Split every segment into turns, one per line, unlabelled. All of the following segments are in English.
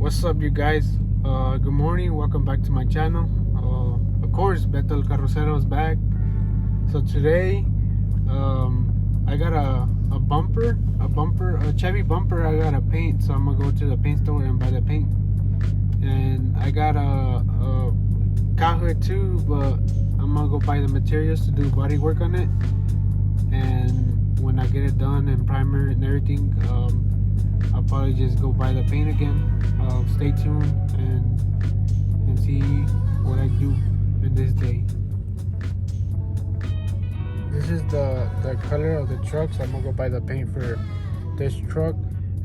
What's up, you guys? Good morning. Welcome back to my channel. Of course, Beto el Carrocero is back. So today, I got a Chevy bumper. I got to paint, so I'm gonna go to the paint store and buy the paint. And I got a cow hood too, but I'm gonna go buy the materials to do body work on it. And when I get it done and primer and everything, I'll probably just go buy the paint again. Stay tuned and see what I do in this day. This is the color of the truck, so I'm gonna go buy the paint for this truck.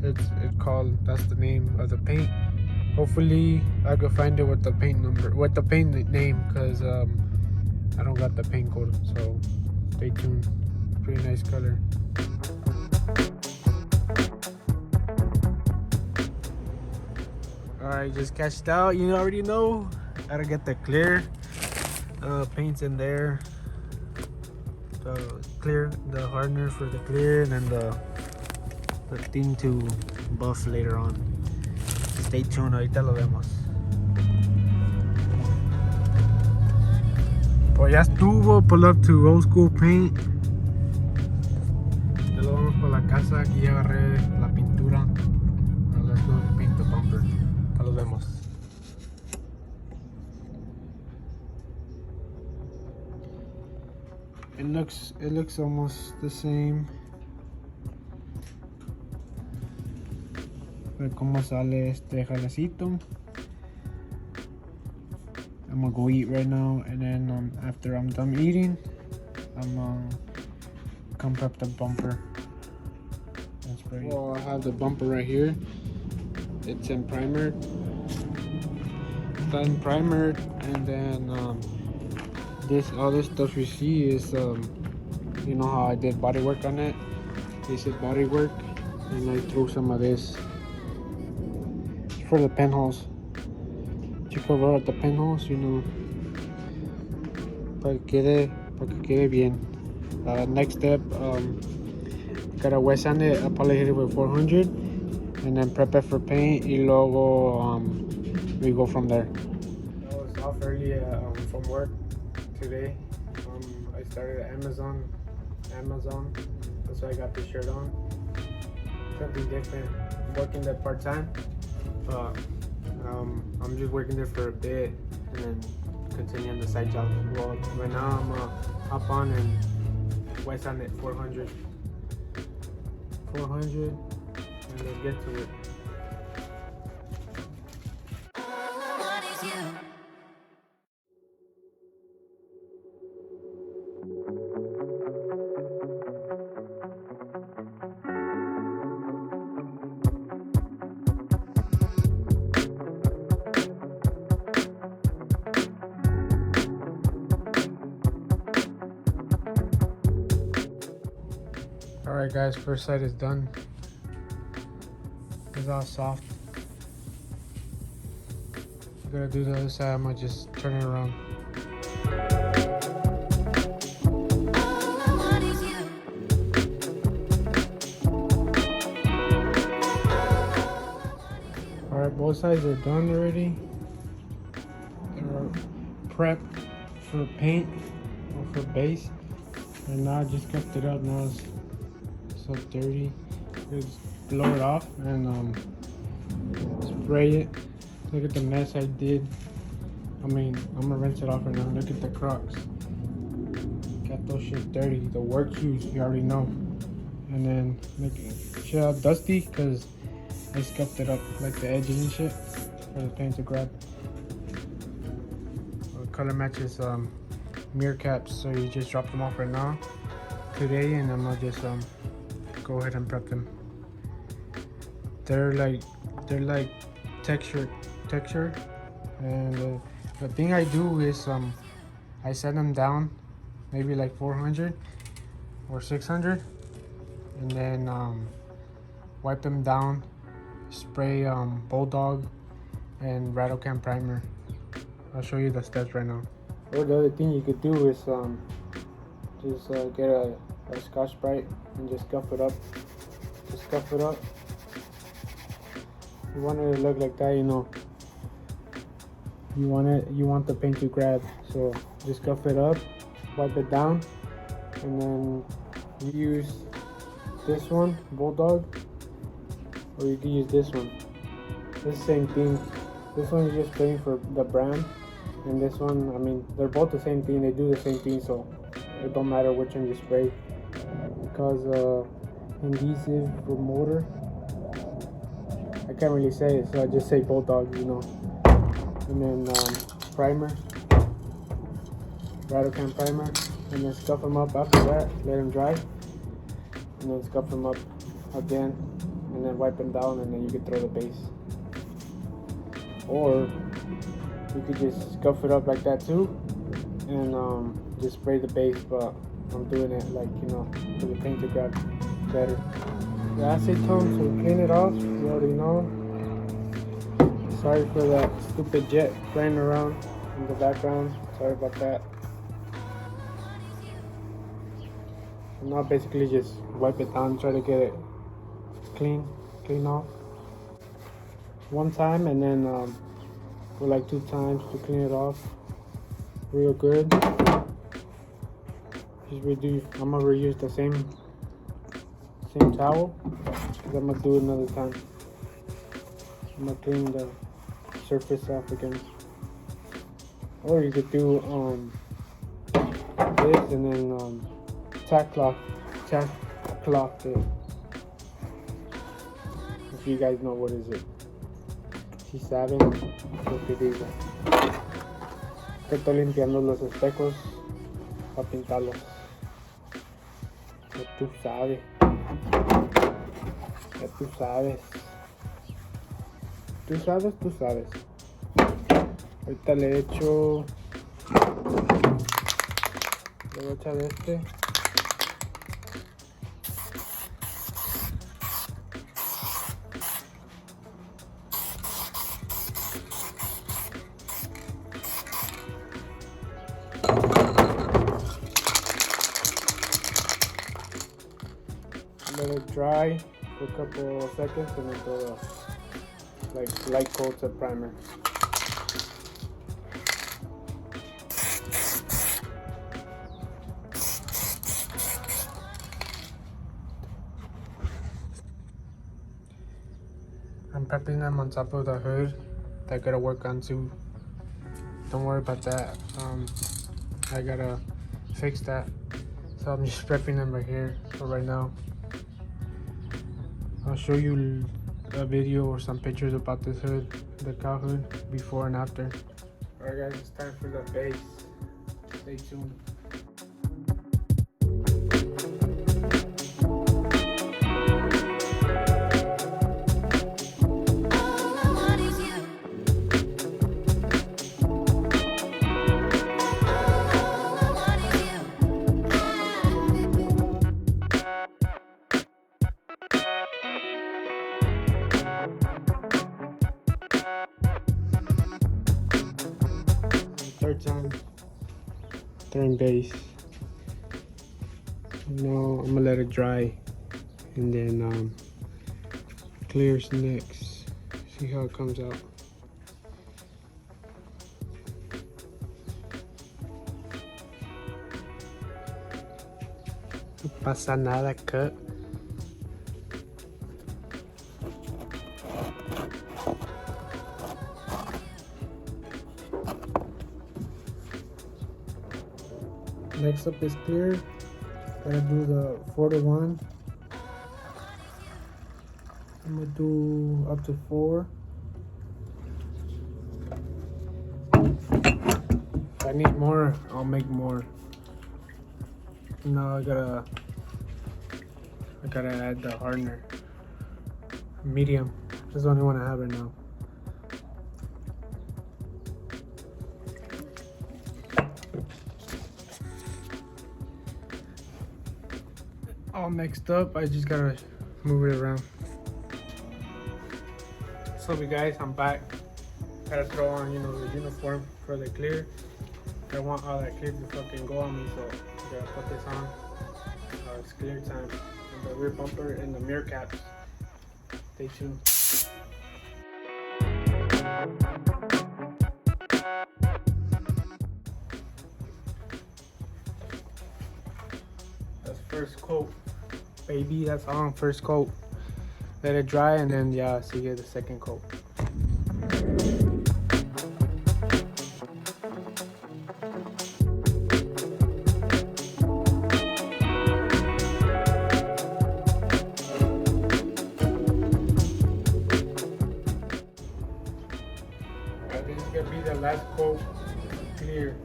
It's called, that's the name of the paint. Hopefully I can find it with the paint number, with the paint name, because I don't got the paint code. So stay tuned. Pretty nice color. Alright, just cashed out. You already know. Gotta get the clear paints in there. The clear, the hardener for the clear, and then the thing to buff later on. Stay tuned, ahorita lo vemos. Pues ya estuvo. Pull up to Old School Paint. Ya lo vamos por la casa. Aquí ya agarré la pintura. Now let's go paint the bumper. Ya lo vemos. It looks almost the same. Ver cómo sale este jalecito. I'm gonna go eat right now, and then after I'm done eating, I'm gonna come prep the bumper and spray it. Well, I have the bumper right here. It's in primer. Done primered, and then all this stuff you see is you know how I did body work on it. This is body work, and I threw some of this for the pinholes. To cover up the pinholes, you know, para que quede bien. Next step, gotta wet sand it. I'll probably hit it with 400, and then prep it for paint. Y luego we go from there. I was off early from work today. I started at Amazon. That's why I got this shirt on. Something different. I'm working there part-time. I'm just working there for a bit and then continue on the side job. Well, right now I'm gonna hop on and wet sand it 400, and let's get to it. Alright guys, first side is done. It's all soft. I'm gonna do the other side. I'm gonna just turn it around. Alright, both sides are done already. They're prepped for paint or for base. And now I just kept it up. Now it's so dirty. Just blow it off and spray it. Look at the mess I did. I mean, I'm gonna rinse it off right now. Look at the Crocs. Got those shit dirty. The work shoes, you already know. And then make shit all dusty because I scuffed it up, like the edges and shit, for the paint to grab. The color matches mirror caps, so you just drop them off right now today, and I'm gonna just go ahead and prep them. They're like texture, and the thing I do is I set them down maybe like 400 or 600, and then wipe them down, spray Bulldog and Rattle Can primer. I'll show you the steps right now. Or the other thing you could do is just get a Scotch-Brite and just scuff it up. You want it to look like that, you know. You want the paint to grab. So just scuff it up, wipe it down, and then you use this one, Bulldog, or you can use this one. It's the same thing. This one is just playing for the brand, and this one, I mean, they're both the same thing. They do the same thing, so it don't matter which one you spray. Because adhesive for motor, I can't really say it, so I just say Bulldog, you know. And then primer, rattle can primer, and then scuff them up after that. Let them dry, and then scuff them up again, and then wipe them down, and then you can throw the base. Or you could just scuff it up like that too, and just spray the base. But I'm doing it like, you know, for the paint to grab better. The acetone to clean it off, you already know. Sorry for that stupid jet flying around in the background. Sorry about that. And now basically just wipe it down, try to get it clean off. One time, and then for like 2 times to clean it off real good. I'm gonna reuse the same towel, because I'm gonna do it another time. I'm gonna clean the surface off again. Or you could do this, and then tack cloth it. If you guys know what is it. Si saben lo que digo. Estoy limpiando los espejos para pintarlos. Ya tú sabes. Ya tú sabes. Tú sabes. Ahorita le voy a echar este. Let it dry for a couple of seconds, and then throw like light coats of primer. I'm prepping them on top of the hood that I gotta work on too. Don't worry about that. I gotta fix that. So I'm just prepping them right here for right now. I'll show you a video or some pictures about this hood, the cow hood, before and after. Alright guys, it's time for the base. Stay tuned. Third time throwing base. Now I'm gonna let it dry, and then clears next. See how it comes out. No pasa nada, cut. Next up is clear. Gotta do the 4-to-1. I'm gonna do up to 4. If I need more, I'll make more. Now I gotta add the hardener. Medium. This is the only one I have right now. All mixed up, I just gotta move it around. So you guys, I'm back. Gotta throw on, you know, the uniform for the clear. I want all that clear to fucking go on me, so I gotta put this on. It's clear time. And the rear bumper and the mirror caps. Stay tuned. coat, baby. That's on first coat. Let it dry, and then yeah, so you get the second coat. This is gonna be the last coat, clear.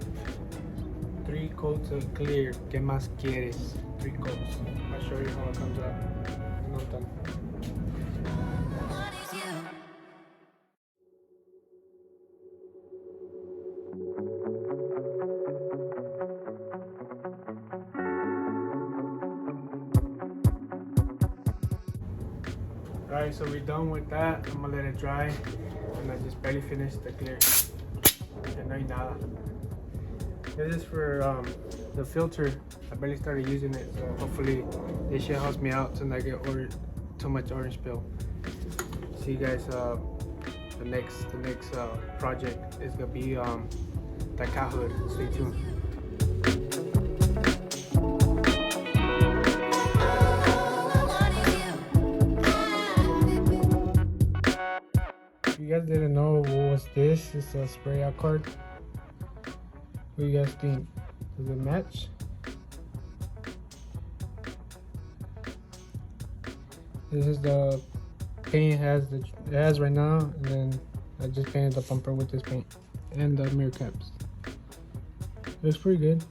3 coats of clear. ¿Qué más quieres? 3 coats. I'll show you how it comes out. And I'm done. Alright, so we're done with that. I'm gonna let it dry. And I just barely finished the clear. And no hay nada. This is for the filter. I barely started using it, so hopefully this shit helps me out so I get too much orange peel. See you guys. The next project is gonna be the cat hood. Stay tuned. If you guys didn't know what was this, it's a spray out card. What do you guys think? Does it match? This is the paint it has right now, and then I just painted the bumper with this paint and the mirror caps. Looks pretty good.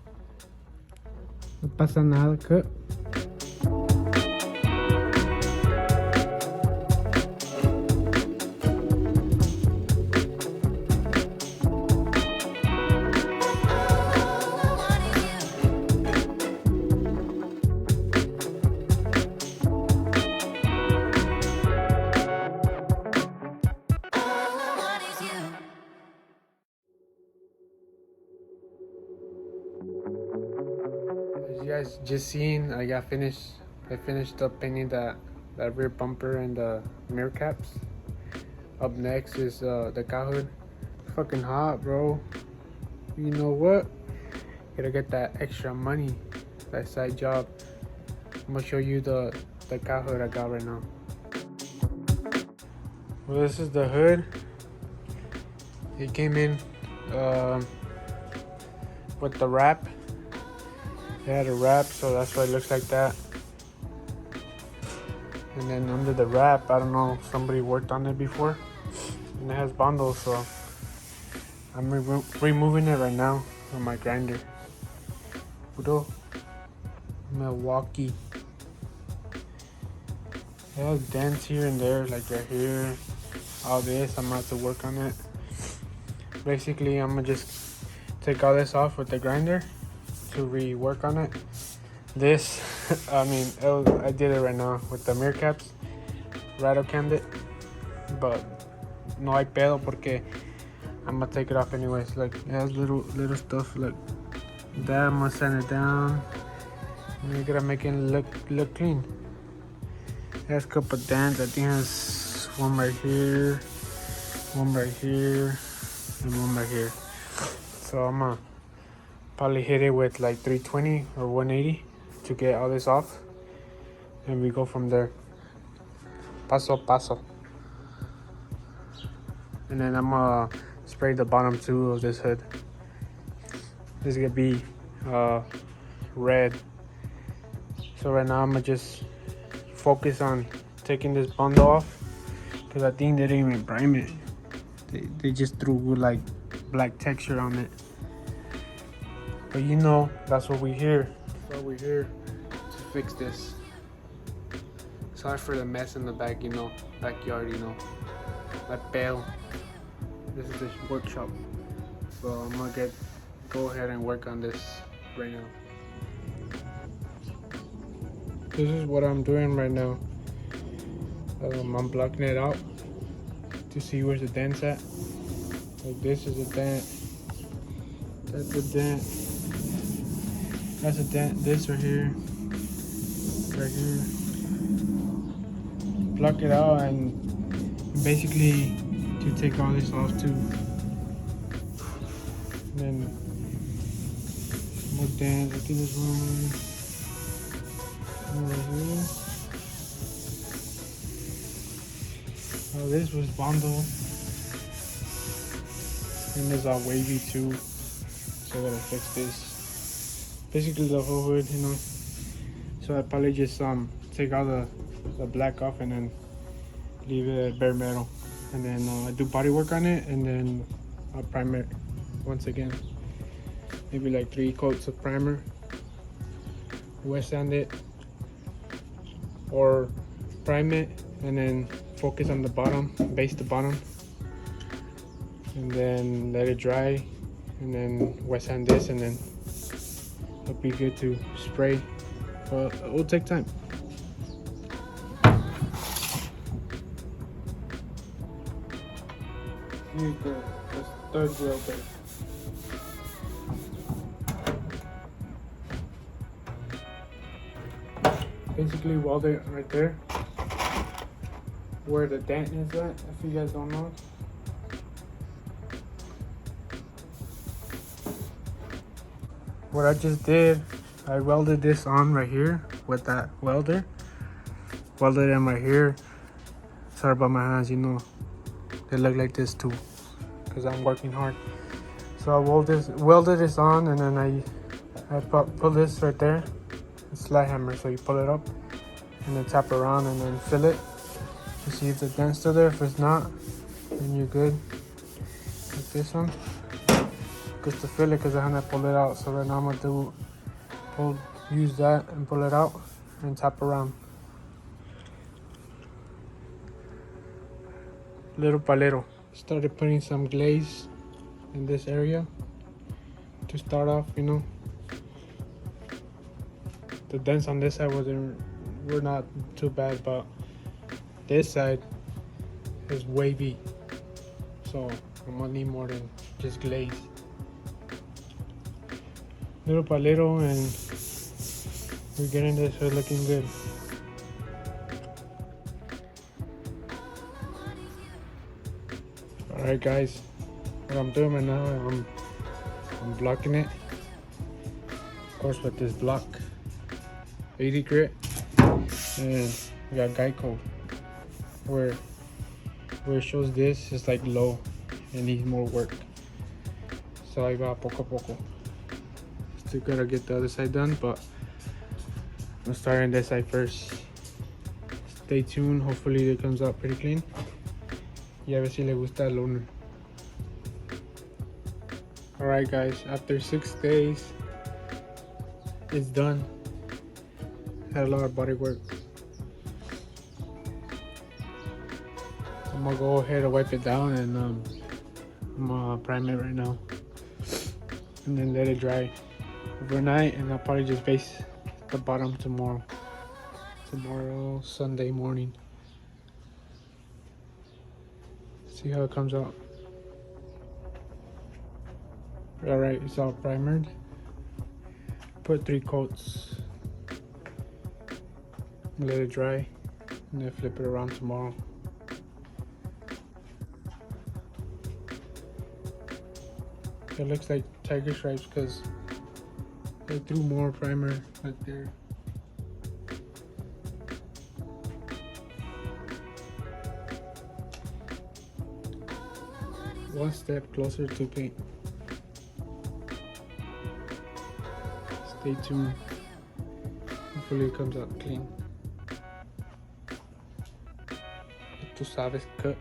No pasa nada, cut. As you guys just seen, I finished up painting that rear bumper and the mirror caps. Up next is the cat hood. It's fucking hot, bro. You know what? Gotta get that extra money, that side job. I'm gonna show you the cat hood I got right now. Well, this is the hood. It came in with the wrap. It had a wrap, so that's why it looks like that. And then under the wrap, I don't know, somebody worked on it before, and it has bundles, so I'm removing it right now with my grinder. Puro Milwaukee. It has dents here and there, like right here. All this, I'm gonna have to work on it. Basically, I'm gonna just take all this off with the grinder to rework on it. This, I mean, I did it right now with the mirror caps. Rattle canned it, but no hay pedo porque I'm gonna take it off anyways. Like, it has little stuff like that. I'm gonna sand it down. We're gonna make it look clean. It has a couple of dents. I think it has one right here, one right here, and one right here. So I'm gonna probably hit it with like 320 or 180 to get all this off, and we go from there, paso a paso. And then I'm gonna spray the bottom two of this hood. This is gonna be red. So right now I'm gonna just focus on taking this bundle off, because I think they didn't even prime it. They just threw like black texture on it. But you know, that's what we're here. That's why we're here, to fix this. Sorry for the mess in the back, you know, backyard, you know. That bale. This is the workshop. So I'm gonna go ahead and work on this right now. This is what I'm doing right now. I'm blocking it out to see where's the dents at. Like, this is a dent. That's a dent. That's a dent. This right here. Right here. Block it out, and basically to take all this off too. And then more dents. I think there's one. Oh, this was bundle. And it's all wavy too. So I gotta fix this. Basically the whole hood, you know. So I probably just take all the black off and then leave it bare metal. And then I do body work on it and then I'll prime it once again. Maybe like 3 coats of primer. Wet sand it or prime it and then focus on the bottom, base the bottom, and then let it dry and then wet sand this and then it'll be good to spray, but it will take time. Here you go, that's third wheel there. Basically weld it right there where the dent is at, if you guys don't know. What I just did, I welded this on right here with that welder. Welded them right here. Sorry about my hands, you know, they look like this too because I'm working hard. So I welded this on and then I put this right there. Slide hammer, so you pull it up and then tap around and then fill it to see if the dent's still there. If it's not, then you're good. Like this one, just to fill it because I had to pull it out. So right now I'm gonna use that and pull it out and tap around. Little by little. Started putting some glaze in this area to start off, you know. The dents on this side were not too bad, but this side is wavy, so I'm gonna need more than just glaze. Little by little, and we're getting this hood looking good. All right, guys, what I'm doing right now, I'm blocking it, of course, with this block. 80 grit, and we got Geico where it shows this is like low and needs more work, so I got poco poco. Still gotta get the other side done, but I'm starting this side first. Stay tuned, hopefully it comes out pretty clean y a ver si le gusta al owner. Alright guys, after 6 days it's done. Had a lot of body work. I'm gonna go ahead and wipe it down and I'm gonna prime it right now and then let it dry overnight, and I'll probably just base the bottom tomorrow Sunday morning. See how it comes out. Alright, it's all primered. Put 3 coats. Let it dry and then flip it around tomorrow. It looks like tiger stripes because they threw more primer right there. One step closer to paint. Stay tuned. Hopefully it comes out clean. Tú sabes cut.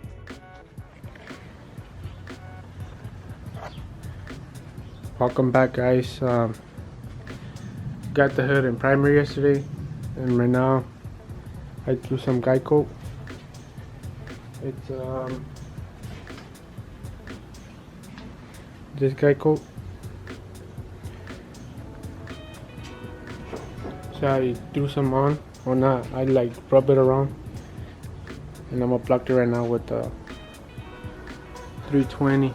Welcome back, guys. Got the hood and primer yesterday, and right now I threw some Geico. It's this Geico. So I threw some on, or not, I like rub it around, and I'm gonna block it right now with the 320.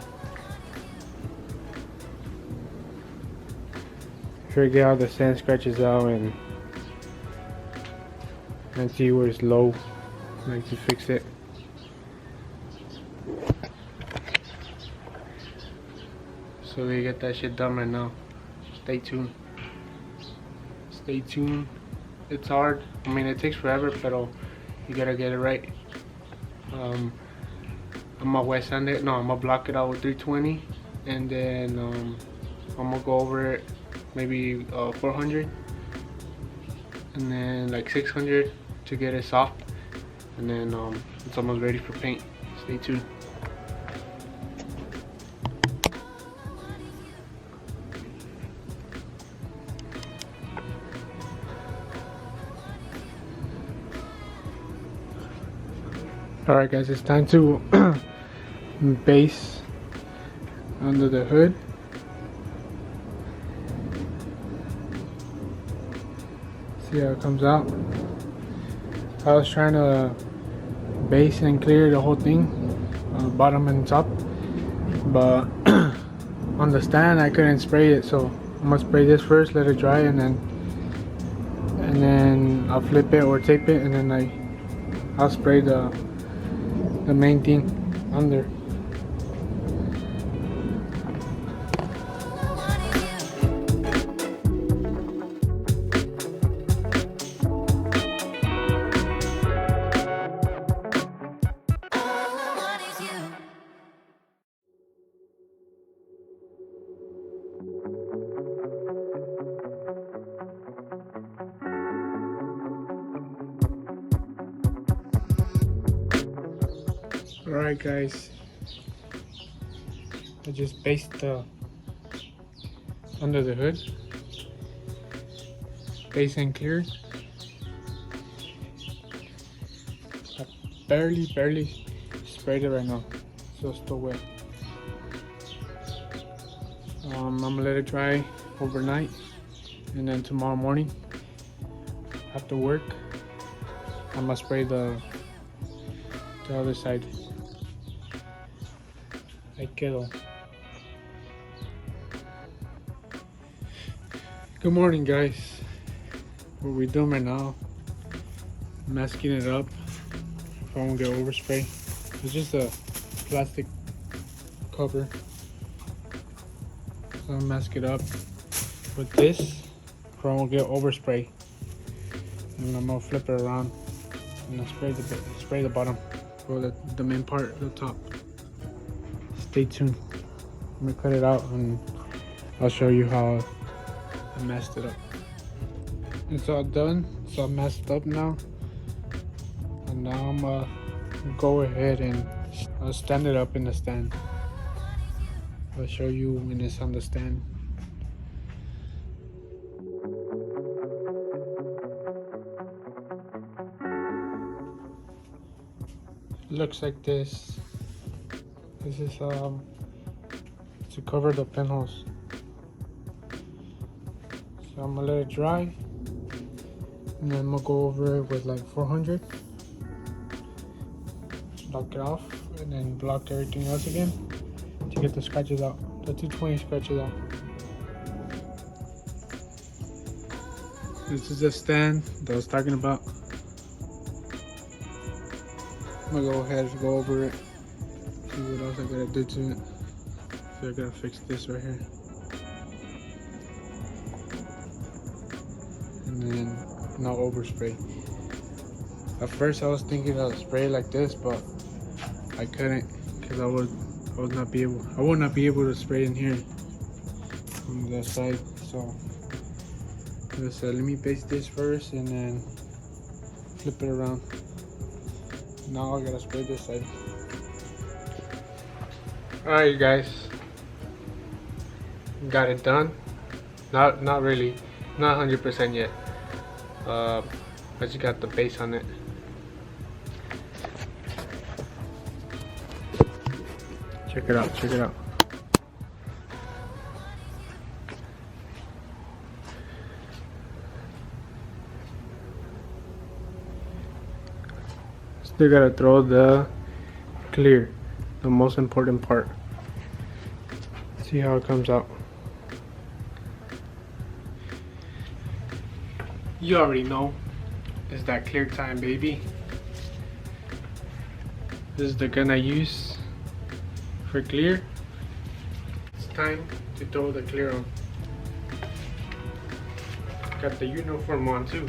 Try to get all the sand scratches out and see where it's low, like to fix it. So we get that shit done right now. Stay tuned. Stay tuned. it's hard. I mean, it takes forever, but you gotta get it right. I'm gonna wet sand it. No, I'm gonna block it out with 320, and then I'm gonna go over it maybe 400, and then like 600 to get it soft, and then it's almost ready for paint. Stay tuned. Alright guys, it's time to base under the hood. See how it comes out. I was trying to base and clear the whole thing, bottom and top, but on the stand I couldn't spray it, so I'm gonna spray this first, let it dry, and then I'll flip it or tape it, and then I'll spray the main thing under. Alright guys, I just based the under the hood, base and cleared. I barely sprayed it right now, so it's still wet. I'm gonna let it dry overnight, and then tomorrow morning after work I'm gonna spray the other side. Ahí quedó. Good morning guys. What we doing right now, masking it up if I won't get overspray. It's just a plastic cover, so I'll mask it up with this so I won't get overspray. And I'm gonna flip it around and I'll spray the bottom, or the main part, the top. Stay tuned. I'm gonna cut it out and I'll show you how I masked it up. It's all done, so I'm masked up now. And now I'm gonna go ahead and I'll stand it up in the stand. I'll show you when it's on the stand. It looks like this. This is to cover the pinholes. So I'm gonna let it dry, and then I'm gonna go over it with like 400, block it off, and then block everything else again to get the scratches out, the 220 scratches out. This is the stand that I was talking about. I'm gonna go ahead and go over it. See what else I gotta do to it. So I gotta fix this right here. And then not overspray. At first I was thinking I'd spray like this, but I couldn't because I would not be able to spray in here on that side. So let me base this first and then flip it around. Now I gotta spray this side. Alright you guys, got it done. Not really, not 100% yet. I just got the base on it. Check it out, check it out. Still gotta throw the clear, the most important part. See how it comes out. You already know, it's that clear time, baby. This is the gun I use for clear. It's time to throw the clear on. Got the uniform on too.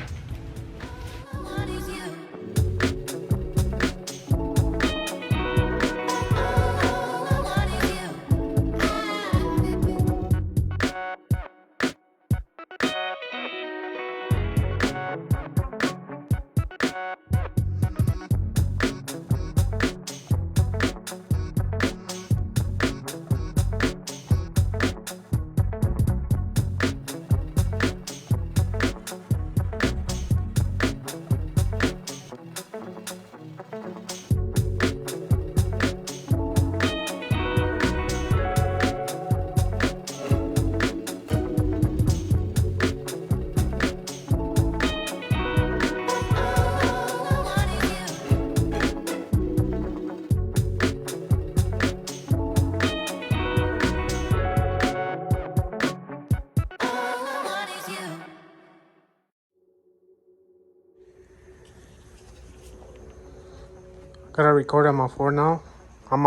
Gotta record on my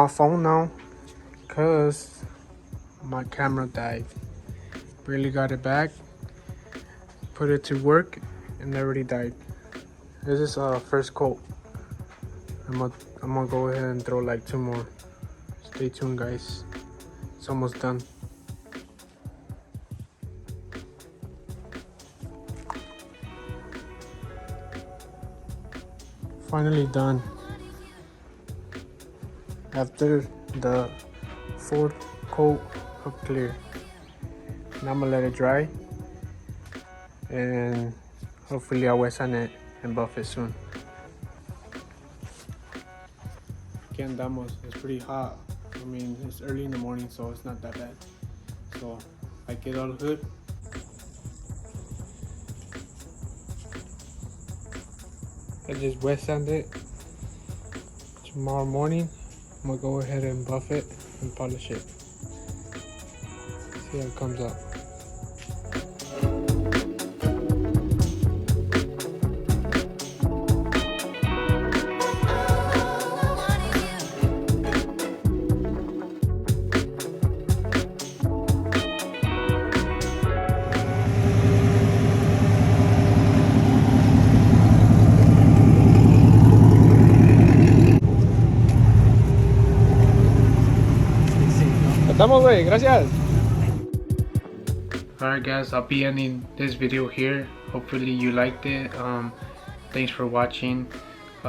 phone now, cause my camera died. Really got it back, put it to work, and it already died. This is first coat. I'm gonna go ahead and throw like 2 more. Stay tuned, guys. It's almost done. Finally done. After the 4th coat of clear. Now I'm gonna let it dry, and hopefully I'll wet sand it and buff it soon. Que andamos. It's pretty hot. I mean, it's early in the morning, so it's not that bad. So I get all good. I just wet sand it. Tomorrow morning, I'm gonna go ahead and buff it and polish it. See how it comes out. Estamos, güey. Gracias. Alright guys, I'll be ending this video here. Hopefully you liked it. Thanks for watching.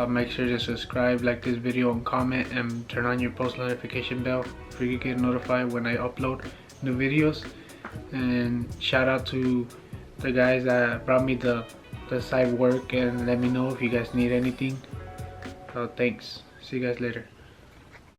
Make sure to subscribe, like this video, and comment, and turn on your post notification bell so you get notified when I upload new videos. And shout out to the guys that brought me the side work, and let me know if you guys need anything. Thanks. See you guys later.